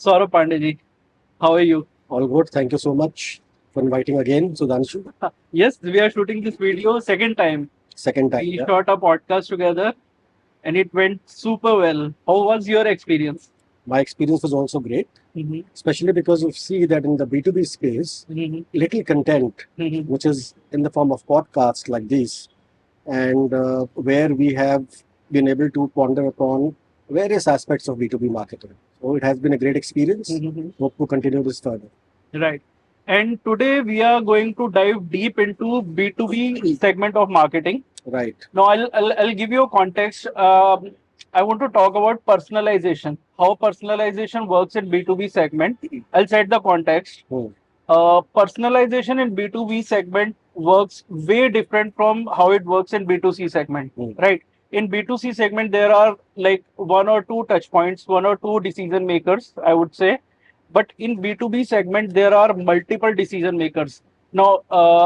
Saurabh Pandey. How are you? All good. Thank you so much for inviting again, Sudhanshu. Yes, we are shooting this video second time. Second time. We Yeah. shot a podcast together and it went super well. How was your experience? My experience was also great, Mm-hmm. especially because you see that in the B2B space, Mm-hmm. little content, Mm-hmm. which is in the form of podcasts like these, and where we have been able to ponder upon various aspects of B2B marketing. So it has been a great experience. Mm-hmm. Hope to continue this further. Right. And today we are going to dive deep into B2B segment of marketing. Right. Now, I'll give you a context. I want to talk about personalization, how personalization works in B2B segment. I'll set the context. Hmm. Personalization in B2B segment works way different from how it works in B2C segment, right? In B2C segment, there are like one or two touch points, one or two decision makers, I would say. But in B2B segment, there are multiple decision makers. Now,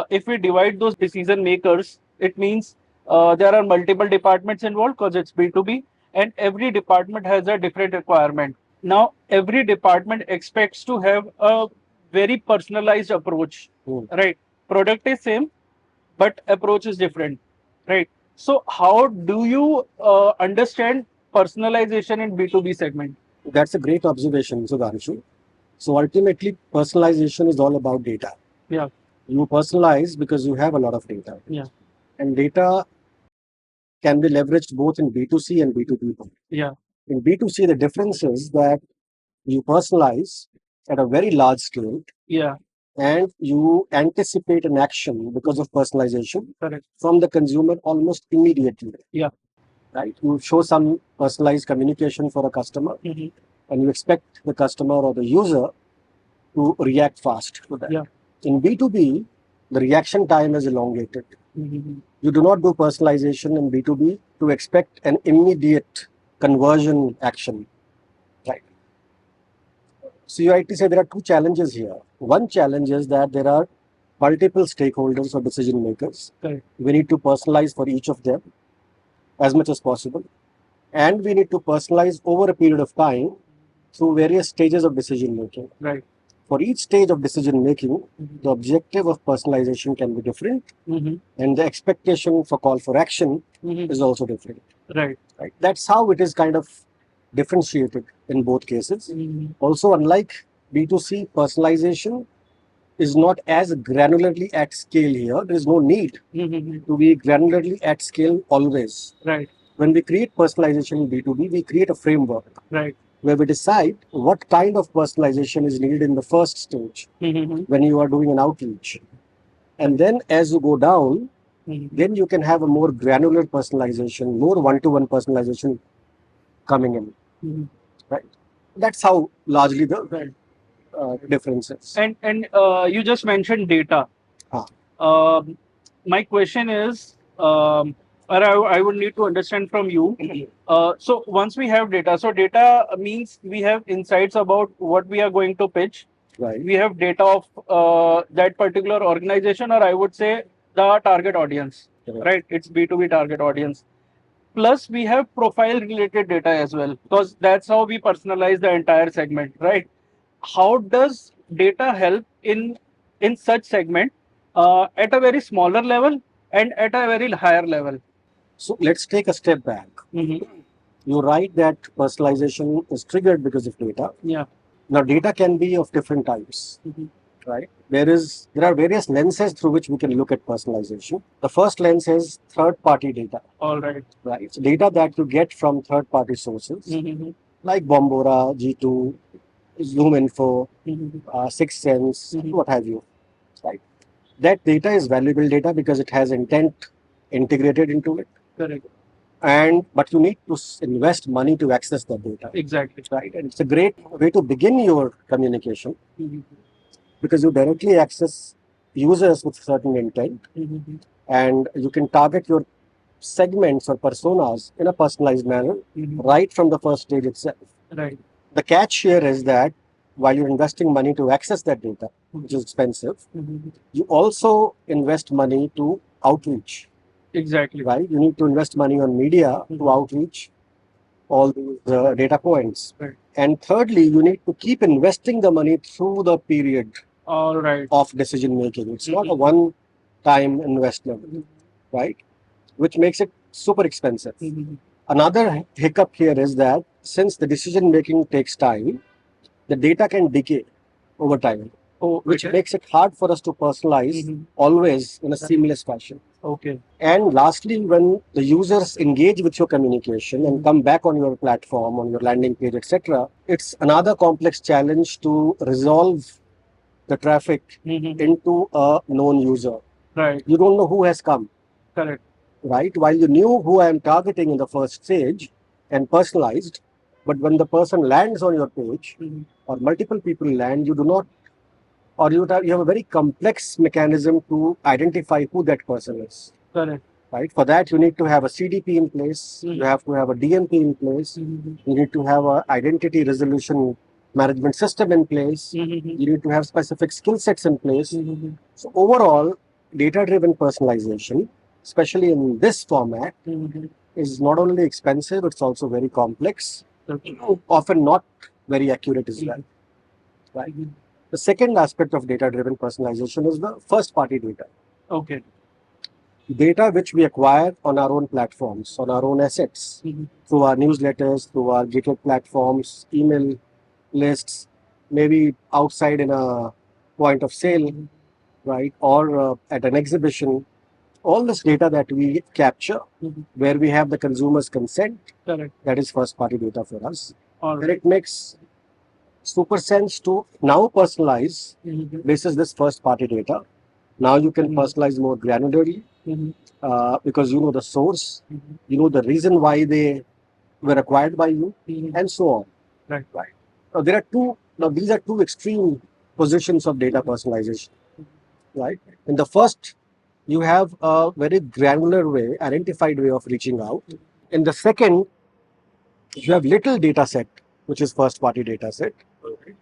if we divide those decision makers, it means there are multiple departments involved because it's B2B, and every department has a different requirement. Now, every department expects to have a very personalized approach, right? Product is same, but approach is different, right? So, how do you understand personalization in B2B segment? That's a great observation, Sudhanshu. So ultimately, personalization is all about data. Yeah. You personalize because you have a lot of data. Yeah. And data can be leveraged both in B2C and B2B. Yeah. In B2C, the difference is that you personalize at a very large scale. Yeah. And you anticipate an action because of personalization. Correct. From the consumer almost immediately. Yeah. Right? You show some personalized communication for a customer, and you expect the customer or the user to react fast to that. Yeah. In B2B, the reaction time is elongated. You do not do personalization in B2B to expect an immediate conversion action. Right. So you rightly say there are two challenges here. One challenge is that there are multiple stakeholders or decision makers. Correct. We need to personalize for each of them as much as possible. And we need to personalize over a period of time through various stages of decision making. Right. For each stage of decision making, the objective of personalization can be different, and the expectation for call for action is also different. Right. Right. That's how it is kind of differentiated in both cases. Also, unlike B2C, personalization is not as granularly at scale here. There is no need to be granularly at scale always. Right. When we create personalization in B2B, we create a framework. Right. Where we decide what kind of personalization is needed in the first stage when you are doing an outreach. And then as you go down, then you can have a more granular personalization, more one-to-one personalization coming in. Right? That's how largely the difference is. And you just mentioned data. My question is, or I would need to understand from you. So once we have data, so data means we have insights about what we are going to pitch. Right. We have data of that particular organization, or I would say the target audience. Right? It's B2B target audience. Plus, we have profile related data as well, because that's how we personalize the entire segment, right? How does data help in such segment at a very smaller level and at a very higher level? So let's take a step back. You're right that personalization is triggered because of data. Yeah. Now, data can be of different types. Right? There are various lenses through which we can look at personalization. The first lens is third-party data. All right. Right. So data that you get from third-party sources like Bombora, G2, ZoomInfo, Sixth Sense, what have you. Right. That data is valuable data because it has intent integrated into it. Correct. But you need to invest money to access that data. Exactly. Right. And it's a great way to begin your communication because you directly access users with certain intent, and you can target your segments or personas in a personalized manner right from the first stage itself. Right. The catch here is that while you're investing money to access that data, which is expensive, you also invest money to outreach. Exactly. Right? You need to invest money on media to outreach all these data points. Right. And thirdly, you need to keep investing the money through the period All right. of decision making. It's not a Mhm. one time investment, right? Which makes it super expensive. Mhm. Another hiccup here is that since the decision making takes time, the data can decay over time, Oh, which okay. makes it hard for us to personalize Mhm. always in a seamless fashion. Okay. And lastly, when the users engage with your communication and Mhm. come back on your platform, on your landing page, etc., it's another complex challenge to resolve the traffic Mhm. into a known user. Right. You don't know who has come, Correct. right? While you knew who I am targeting in the first stage and personalized, but when the person lands on your page Mhm. or multiple people land, you do not, or you have a very complex mechanism to identify who that person is. Correct. Right? For that, you need to have a CDP in place. Mhm. You have to have a DMP in place. Mhm. You need to have a identity resolution management system in place. Mhm. You need to have specific skill sets in place. Mhm. So overall, data-driven personalization, especially in this format, Mhm. is not only expensive, it's also very complex, Okay. often not very accurate as well. Right? Mhm. The second aspect of data-driven personalization is the first-party data. Okay. Data which we acquire on our own platforms, on our own assets, Mhm. through our newsletters, through our GitHub platforms, email lists, maybe outside in a point of sale, right, or at an exhibition. All this data that we capture, Mhm. where we have the consumer's consent, Correct. that is first party data for us. All And right. it makes super sense to now personalize Mhm. basis this first party data. Now you can Mhm. personalize more granularly Mhm. because you know the source, Mhm. you know the reason why they were acquired by you, Mhm. and so on. Right. Right. Now there are two. Now these are two extreme positions of data personalization. Right. In the first, you have a very granular way, identified way of reaching out. In the second, you have little data set, which is first party data set,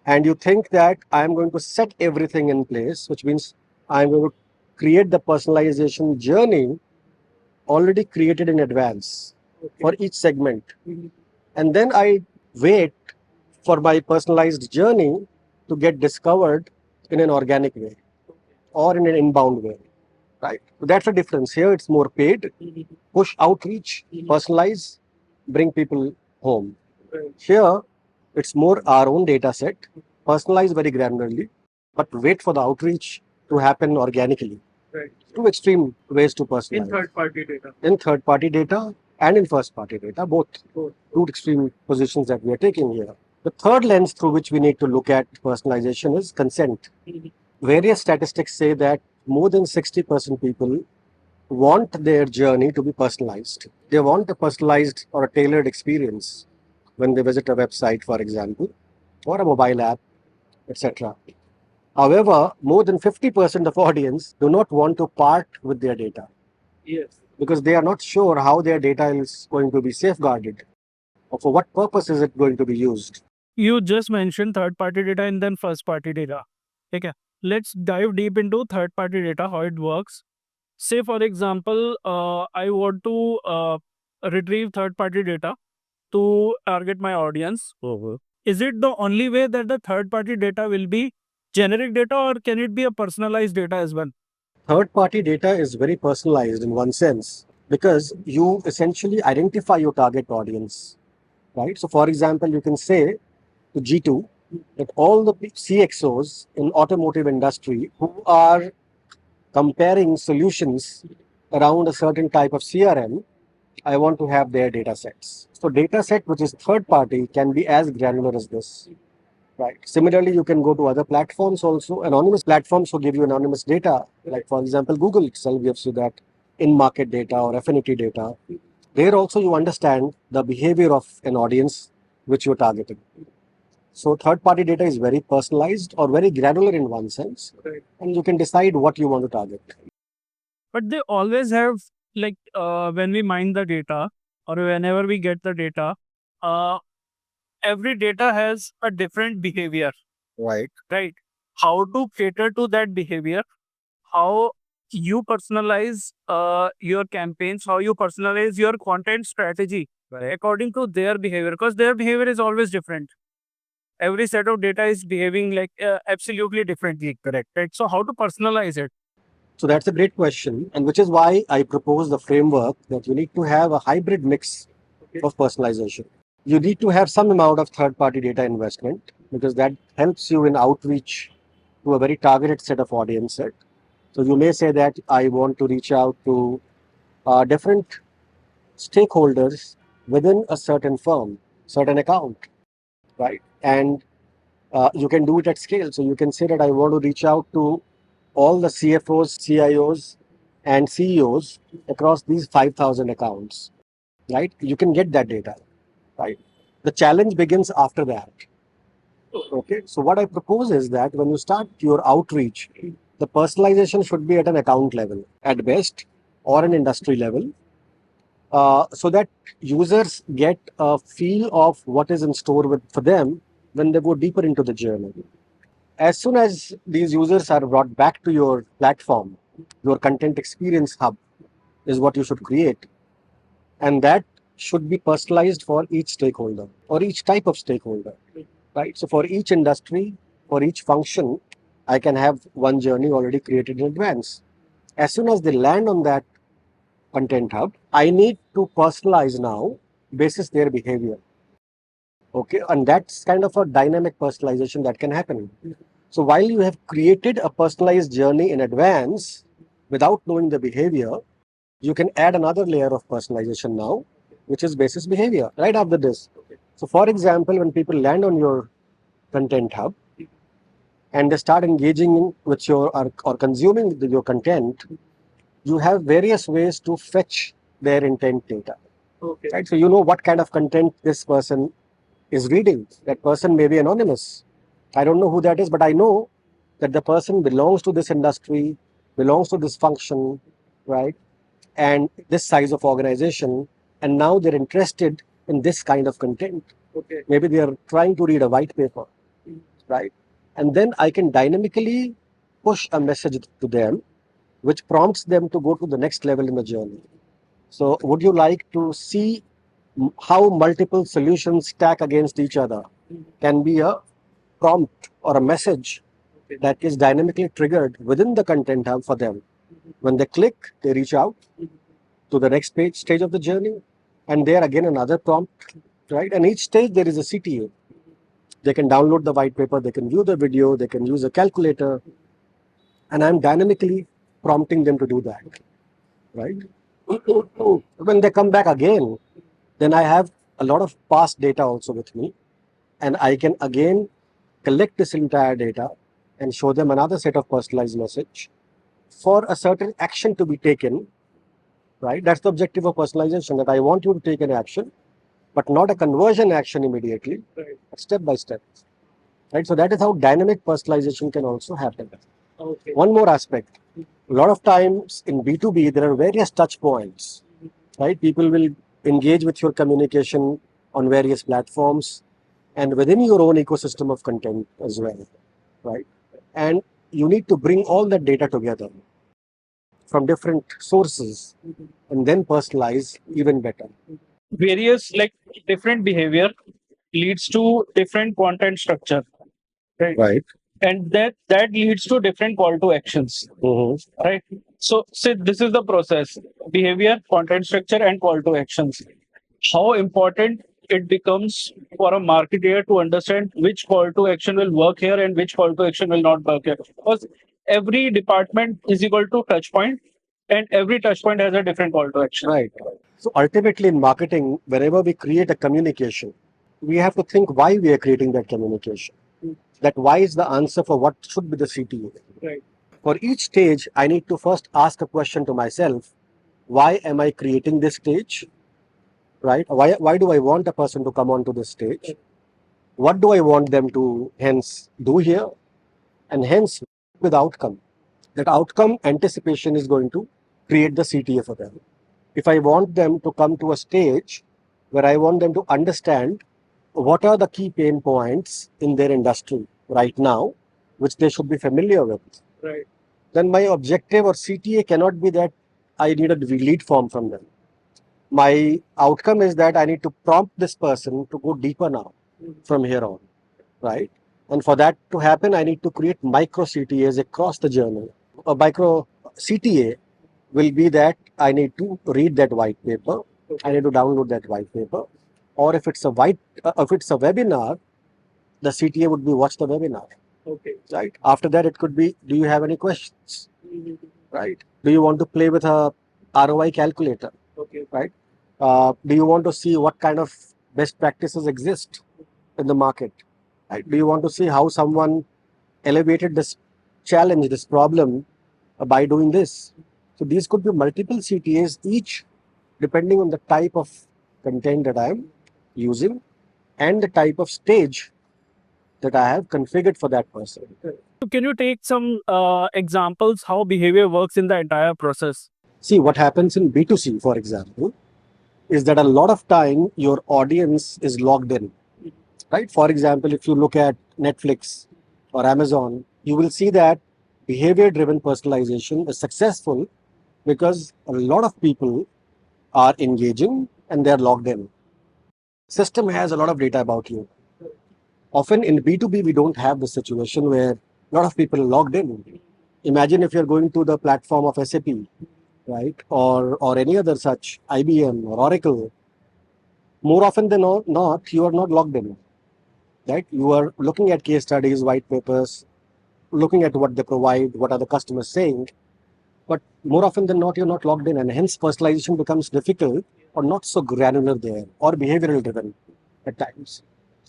and you think that I'm going to set everything in place, which means I'm going to create the personalization journey already created in advance for each segment. Mhm. And then I wait for my personalized journey to get discovered in an organic way or in an inbound way. Right. So that's the difference. Here it's more paid, Mhm. push outreach, Mhm. personalize, bring people home. Right. Here it's more our own data set, personalize very granularly, but wait for the outreach to happen organically. Right. Two extreme ways to In personalize. third-party data. In third party data and in first party data, both. Both. Two extreme positions that we are taking here. The third lens through which we need to look at personalization is consent. Mhm. Various statistics say that more than 60% people want their journey to be personalized. They want a personalized or a tailored experience when they visit a website, for example, or a mobile app, etc. However, more than 50% of audience do not want to part with their data Yes. because they are not sure how their data is going to be safeguarded or for what purpose is it going to be used. You just mentioned third party data and then first party data. Okay. Let's dive deep into third party data, how it works. Say, for example, I want to retrieve third party data to target my audience. Is it the only way that the third party data will be generic data, or can it be a personalized data as well? Third party data is very personalized in one sense because you essentially identify your target audience, right? So, for example, you can say to G2 that all the CXOs in automotive industry who are comparing solutions around a certain type of CRM, I want to have their data sets. So data set which is third party can be as granular as this. Right. Similarly, you can go to other platforms also, anonymous platforms who give you anonymous data. Like for example, Google itself gives you that in-market data or affinity data. There also you understand the behavior of an audience which you're targeting. So third-party data is very personalized or very granular in one sense, and you can decide what you want to target. But they always have, like, when we mine the data or whenever we get the data, uh, every data has a different behavior, Right. right? How to cater to that behavior, how you personalize your campaigns, how you personalize your content strategy according to their behavior, because their behavior is always different. Every set of data is behaving like absolutely differently, correct? Right? So how to personalize it? So that's a great question, and which is why I propose the framework that you need to have a hybrid mix of personalization. You need to have some amount of third-party data investment because that helps you in outreach to a very targeted set of audience set. So you may say that I want to reach out to different stakeholders within a certain firm, certain account, right? And you can do it at scale. So you can say that I want to reach out to all the CFOs, CIOs, and CEOs across these 5,000 accounts, right? You can get that data, right? The challenge begins after that. Okay. So what I propose is that when you start your outreach, the personalization should be at an account level at best or an industry level, so that users get a feel of what is in store for them when they go deeper into the journey. As soon as these users are brought back to your platform, your content experience hub is what you should create. And that should be personalized for each stakeholder or each type of stakeholder, right? So for each industry, for each function, I can have one journey already created in advance. As soon as they land on that content hub, I need to personalize now basis their behavior. Okay, and that's kind of a dynamic personalization that can happen. So while you have created a personalized journey in advance without knowing the behavior, you can add another layer of personalization now, which is basis behavior right after this. So for example, when people land on your content hub and they start engaging with or consuming your content, you have various ways to fetch their intent data. Okay. Right? So you know what kind of content this person is reading. That person may be anonymous. I don't know who that is, but I know that the person belongs to this industry, belongs to this function, right? And this size of organization. And now they're interested in this kind of content. Okay. Maybe they are trying to read a white paper, right? And then I can dynamically push a message to them, which prompts them to go to the next level in the journey. So, would you like to see how multiple solutions stack against each other? Can be a prompt or a message that is dynamically triggered within the content hub for them. When they click, they reach out to the next stage of the journey, and there again another prompt, right? And each stage there is a CTA. They can download the white paper, they can view the video, they can use a calculator, and I'm dynamically prompting them to do that, right? When they come back again, then I have a lot of past data also with me, and I can again collect this entire data and show them another set of personalized message for a certain action to be taken, right? That's the objective of personalization, that I want you to take an action, but not a conversion action immediately, but step by step, right? So that is how dynamic personalization can also happen. Okay. One more aspect. A lot of times in B2B, there are various touch points, right? People will engage with your communication on various platforms and within your own ecosystem of content as well, right? And you need to bring all that data together from different sources and then personalize even better. Various like different behavior leads to different content structure, right? Right. And that leads to different call to actions, right? So this is the process: behavior, content structure, and call to actions. How important it becomes for a marketer to understand which call to action will work here and which call to action will not work here, because every department is equal to touch point, and every touch point has a different call to action. Right. So ultimately in marketing, wherever we create a communication, we have to think why we are creating that communication. That why is the answer for what should be the CTA. Right. For each stage, I need to first ask a question to myself. Why am I creating this stage? Right? Why do I want a person to come onto this stage? What do I want them to hence do here? And hence with outcome. That outcome anticipation is going to create the CTA for them. If I want them to come to a stage where I want them to understand what are the key pain points in their industry right now, which they should be familiar with, Right. then my objective or CTA cannot be that I need a lead form from them. My outcome is that I need to prompt this person to go deeper now from here on, right? And for that to happen, I need to create micro CTAs across the journey. A micro CTA will be that I need to read that white paper, I need to download that white paper, or if it's a webinar, the CTA would be watch the webinar. Okay. Right. After that, it could be, do you have any questions? Right. Do you want to play with a ROI calculator? Okay. Right. Do you want to see what kind of best practices exist in the market? Right. Do you want to see how someone elevated this challenge, this problem by doing this? So these could be multiple CTAs, each depending on the type of content that I am using and the type of stage that I have configured for that person. So can you take some examples how behavior works in the entire process? See, what happens in B2C, for example, is that a lot of time your audience is logged in, right? For example, if you look at Netflix or Amazon, you will see that behavior driven personalization is successful because a lot of people are engaging and they're logged in. System has a lot of data about you. Often in B2B, we don't have the situation where a lot of people are logged in. Imagine if you're going to the platform of SAP, right? Or any other such IBM or Oracle. More often than not, you are not logged in, right? You are looking at case studies, white papers, looking at what they provide, what are the customers saying. But more often than not, you're not logged in, and hence personalization becomes difficult or not so granular there or behavioral driven at times.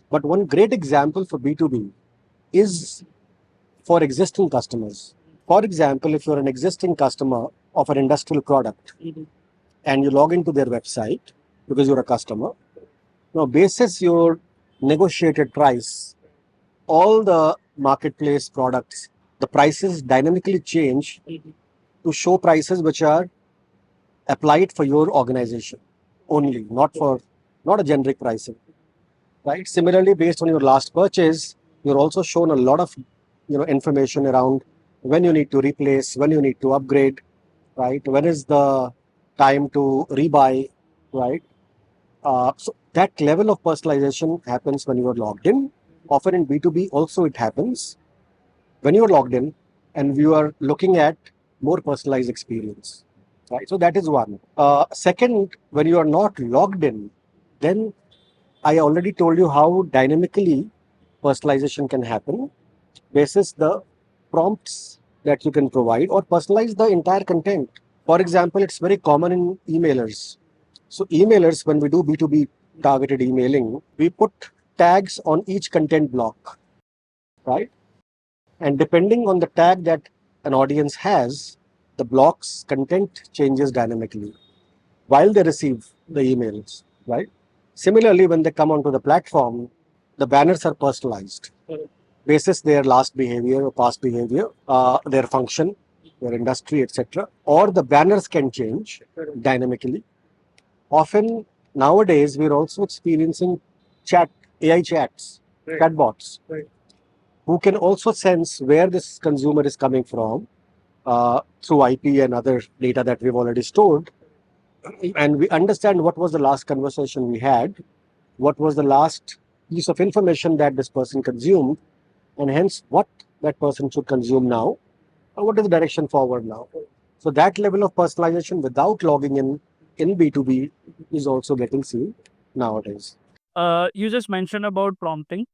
But one great example for B2B is for existing customers. For example, if you're an existing customer of an industrial product and you log into their website because you're a customer, now basis your negotiated price, all the marketplace products, the prices dynamically change to show prices which are applied for your organization only, not a generic pricing, right? Similarly, based on your last purchase, you're also shown a lot of information around when you need to replace, when you need to upgrade, right? When is the time to rebuy, right? So that level of personalization happens when you are logged in. Often in B2B also it happens when you are logged in and you are looking at more personalized experience, right? So that is one. Second, when you are not logged in, then I already told you how dynamically personalization can happen basis the prompts that you can provide or personalize the entire content. For example, it's very common in emailers. So emailers, when we do B2B targeted emailing, we put tags on each content block, right? And depending on the tag that an audience has, the block's content changes dynamically while they receive the emails, right? Similarly, when they come onto the platform, the banners are personalized basis their last behavior or past behavior, their function, their industry, etc. Or the banners can change dynamically. Often nowadays we're also experiencing AI chats, chatbots, who can also sense where this consumer is coming from through IP and other data that we've already stored. And we understand what was the last conversation we had, what was the last piece of information that this person consumed, and hence what that person should consume now, and what is the direction forward now. So that level of personalization without logging in B2B is also getting seen nowadays. You just mentioned about prompting.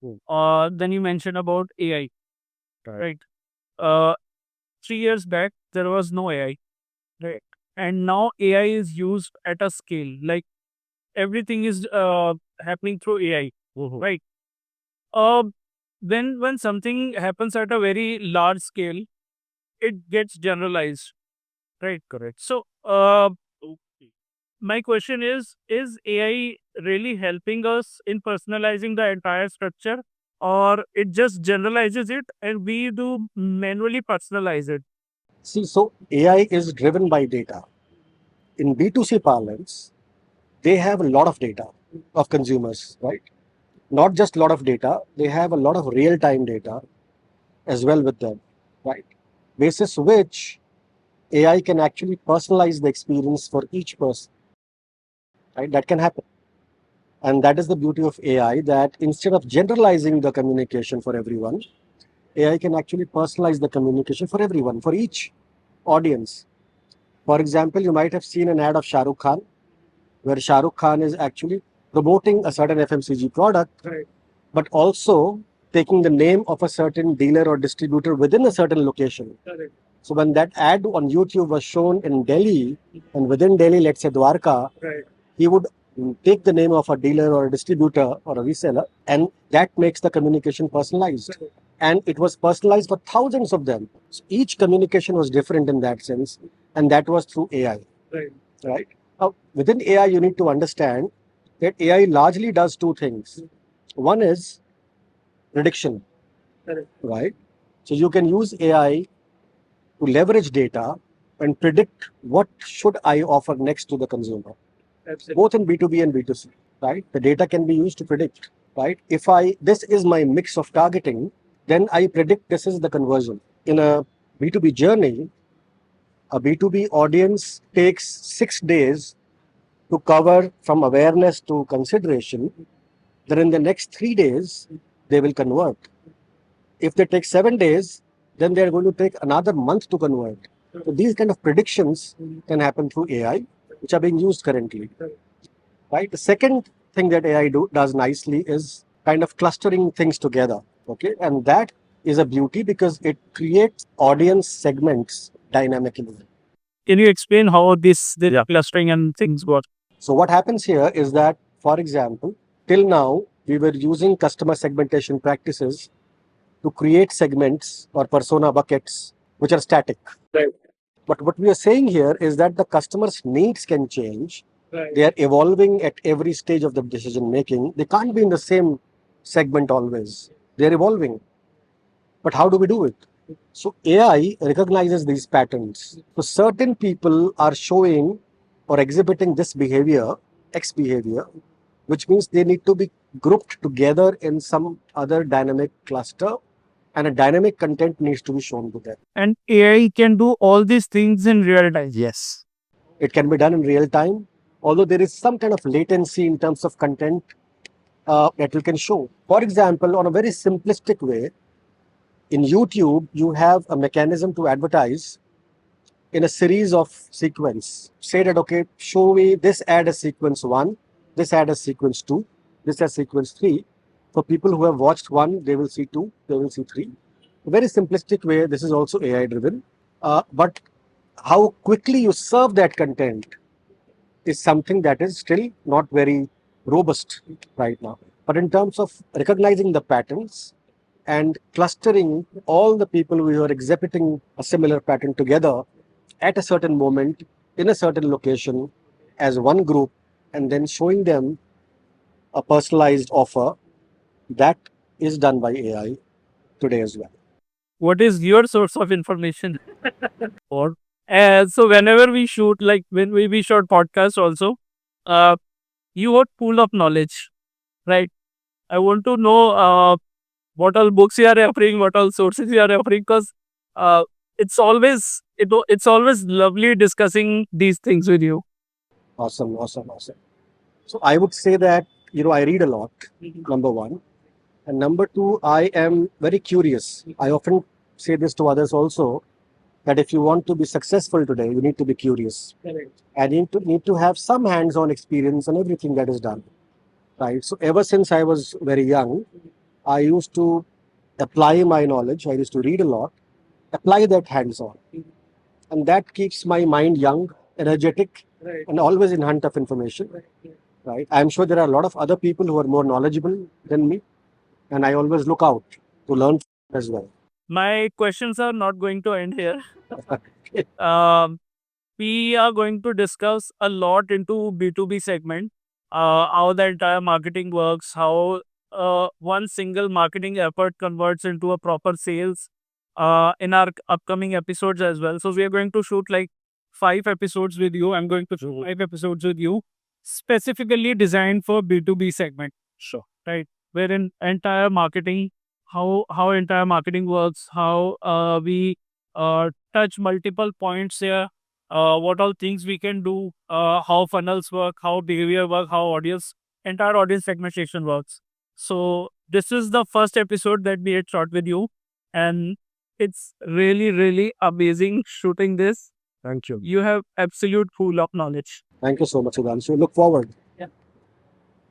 Hmm. Then you mentioned about AI, Right. right? 3 years back, there was no AI, right? And now AI is used at a scale. Like everything is happening through AI, right? Uh, when something happens at a very large scale, it gets generalized, right? Correct. So, my question is AI really helping us in personalizing the entire structure, or it just generalizes it and we do manually personalize it? See, so AI is driven by data. In B2C parlance, they have a lot of data of consumers, right? Not just a lot of data, they have a lot of real time data as well with them, right? Basis which AI can actually personalize the experience for each person. right? That can happen. And that is the beauty of AI, that instead of generalizing the communication for everyone, AI can actually personalize the communication for everyone, for each audience. For example, you might have seen an ad of Shah Rukh Khan, where Shah Rukh Khan is actually promoting a certain FMCG product, Right. but also taking the name of a certain dealer or distributor within a certain location. Correct. So when that ad on YouTube was shown in Delhi, and within Delhi, let's say Dwarka, Right. he would take the name of a dealer or a distributor or a reseller, and that makes the communication personalized. And it was personalized for thousands of them. So each communication was different in that sense, and that was through AI. Right. Right? Now, within AI, you need to understand that AI largely does two things. One is prediction, Correct. right? So you can use AI to leverage data and predict what should I offer next to the consumer, Absolutely. both in B2B and B2C, right? The data can be used to predict, right? If this is my mix of targeting, then I predict this is the conversion. In a B2B journey, a B2B audience takes 6 days to cover from awareness to consideration. Then in the next 3 days, they will convert. If they take 7 days, then they are going to take another month to convert. So these kind of predictions can happen through AI, which are being used currently. Right. The second thing that AI does nicely is kind of clustering things together. Okay, and that is a beauty because it creates audience segments dynamically. Can you explain how the clustering and things work? So what happens here is that, for example, till now we were using customer segmentation practices to create segments or persona buckets which are static. Right. But what we are saying here is that the customer's needs can change. Right. They are evolving at every stage of the decision making. They can't be in the same segment always. They are evolving. But how do we do it? So AI recognizes these patterns. So certain people are showing or exhibiting this behavior, X behavior, which means they need to be grouped together in some other dynamic cluster, and a dynamic content needs to be shown to them. And AI can do all these things in real time. Yes. It can be done in real time, although there is some kind of latency in terms of content that you can show. For example, on a very simplistic way, in YouTube, you have a mechanism to advertise in a series of sequence. Say that, okay, show me this ad as sequence 1, this ad as sequence 2, this as sequence 3. For people who have watched 1, they will see 2, they will see 3. A very simplistic way, this is also AI driven. But how quickly you serve that content is something that is still not very robust right now. But in terms of recognizing the patterns and clustering all the people who are exhibiting a similar pattern together at a certain moment in a certain location as one group, and then showing them a personalized offer, that is done by AI today as well. What is your source of information? Or so whenever we shoot, like when we shot podcast also, uh, you got pool of knowledge, right? I want to know what all books you are referring, what all sources you are referring, because uh, it's always lovely discussing these things with you. Awesome, awesome, awesome. So I would say that, I read a lot, number one. And number two, I am very curious. I often say this to others also, that if you want to be successful today, you need to be curious. Correct. And you need to have some hands-on experience on everything that is done. Right. So ever since I was very young, I used to apply my knowledge. I used to read a lot, apply that hands-on. And that keeps my mind young, energetic, Right. and always in hunt of information. Right. I'm sure there are a lot of other people who are more knowledgeable than me, and I always look out to learn as well. My questions are not going to end here. Um, we are going to discuss a lot into B2B segment, how the entire marketing works, how one single marketing effort converts into a proper sales in our upcoming episodes as well. So we are going to shoot like 5 episodes with you. I'm going to shoot 5 episodes with you specifically designed for B2B segment. Sure. Right. Wherein entire marketing, how entire marketing works, how we touch multiple points here what all things we can do, how funnels work, how behavior work, how entire audience segmentation works. So this is the first episode that we had shot with you, and it's really, really amazing shooting this. Thank you. You have absolute full of knowledge. Thank you so much, Sudhanshu. Look forward